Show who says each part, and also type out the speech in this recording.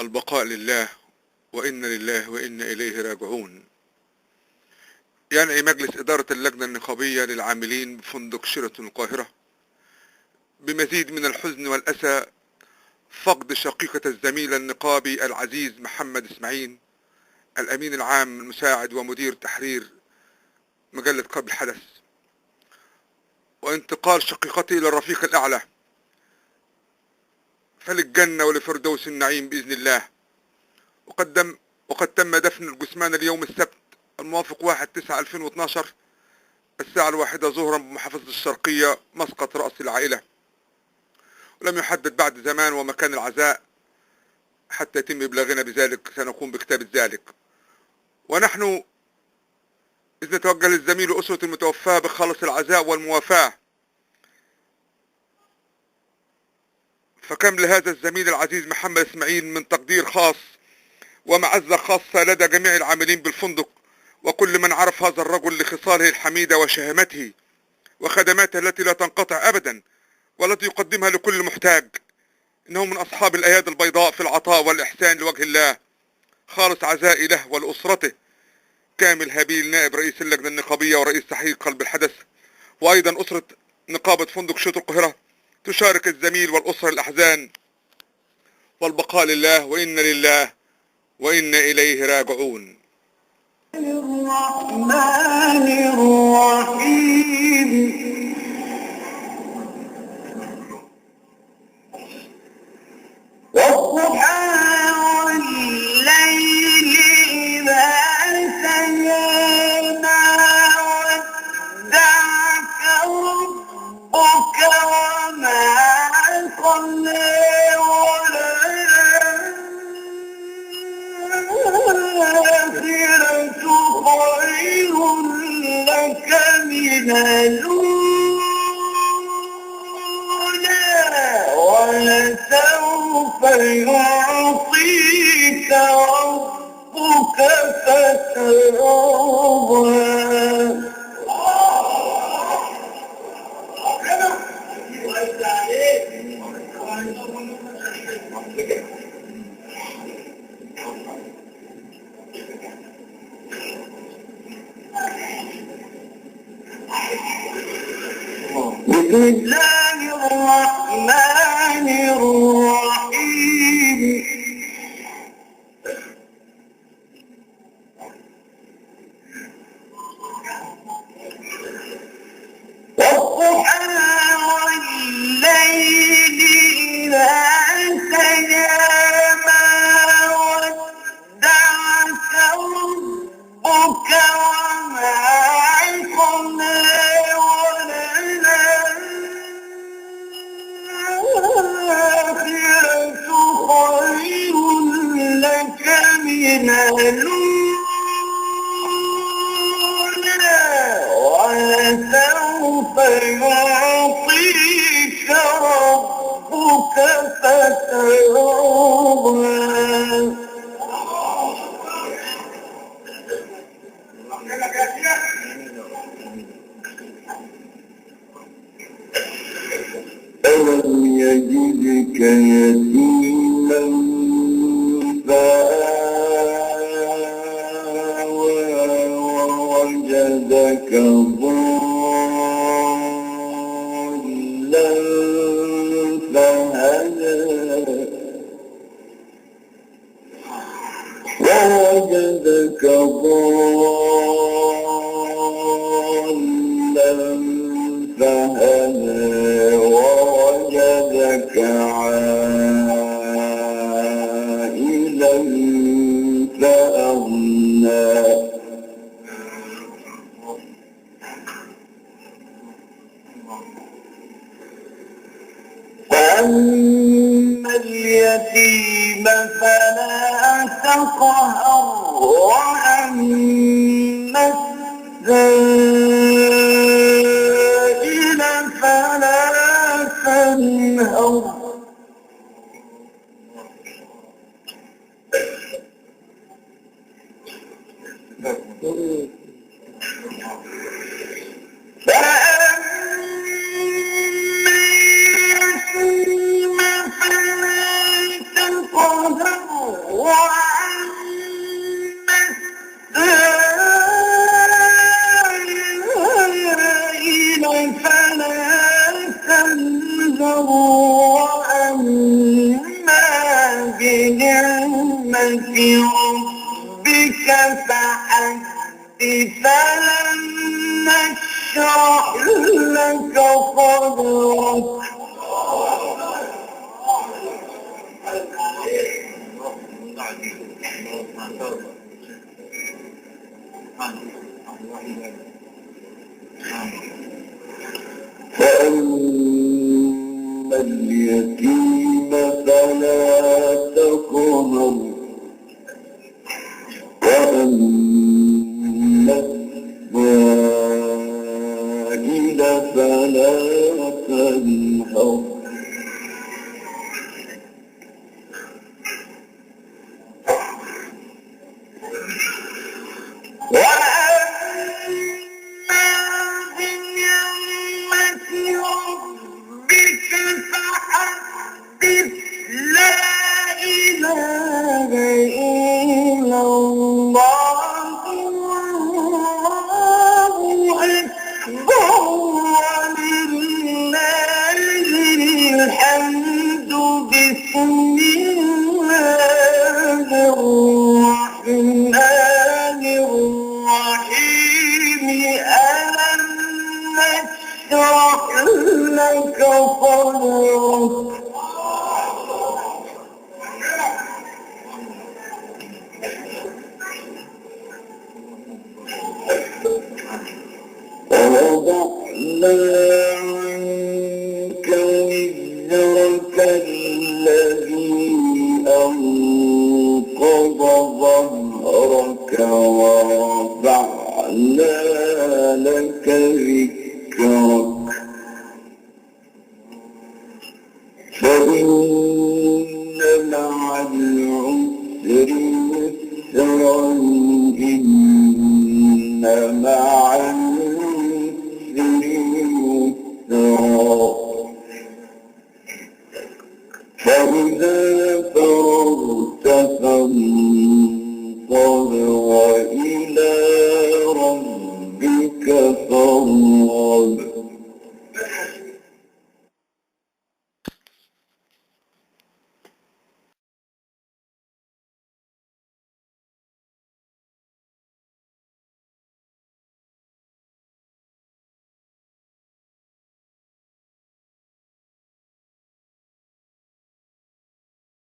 Speaker 1: البقاء لله، وإن لله وإنا إليه راجعون. ينعي مجلس إدارة اللجنة النقابية للعاملين بفندق شيراتون القاهرة بمزيد من الحزن والأسى فقد شقيقة الزميل النقابي العزيز محمد إسماعيل، الأمين العام المساعد ومدير تحرير مجلة قبل الحدث، وانتقال شقيقته إلى الرفيق الأعلى فللجنة ولفردوس النعيم بإذن الله. وقد تم دفن الجثمان اليوم السبت الموافق 1/9/2012 الساعة 1 ظهرا بمحافظة الشرقية مسقط رأس العائلة، ولم يحدد بعد زمان ومكان العزاء حتى يتم إبلاغنا بذلك. سنقوم بكتابة ذلك، ونحن إذ نتوجه للزميل وأسرة المتوفاة بخالص العزاء والموافاة. فكم لهذا الزميل العزيز محمد إسماعيل من تقدير خاص ومعزة خاصة لدى جميع العاملين بالفندق وكل من عرف هذا الرجل لخصاله الحميدة وشهامته وخدماته التي لا تنقطع أبدا والتي يقدمها لكل محتاج. إنه من أصحاب الأيادي البيضاء في العطاء والإحسان لوجه الله. خالص عزائي له ولأسرته. كامل هابيل نائب رئيس اللجنة النقابية ورئيس تحقيق قلب الحدث. وأيضا أسرة نقابة فندق شيراتون القاهرة تشارك الزميل والأسرة الأحزان. والبقاء لله، وإنا لله وإنا إليه راجعون.
Speaker 2: الرحمن الرحيم. والضحى والليل إذا سجى ما ودعك ربك وما قلى وللآخرة خير لك من الأولى ولسوف يعطيك ربك فترضى. بسم الله الرحمن الرحيم. والضحى والليل إذا سجى ما ودعك ربك وما قلى وللآخرة خير لك من الأولى ولسوف يعطيك ربك فترضى. ألم يجدك يتيما فآوى ووجدك ضالا فهدى ووجدك ضالا فهدى ووجدك عائلا فأغنى فأما اليتيم فلا تقهر وأما السائل فلا تنهر. فأما اليتيم فلا تقهر ربك فحدث فلن نشرح لك صدرك فأما اليتيم فلا تقهر وأما السائل فلا تنهر الحمد بسم الله الرحمن الرحيم ألم نشرح لك صدرك ووضعنا عنك وزرك الذي أنقض ظهرك ورفعنا لك ذكرك فإن مع العسر يسرا إن مع العسر يسرا فإذا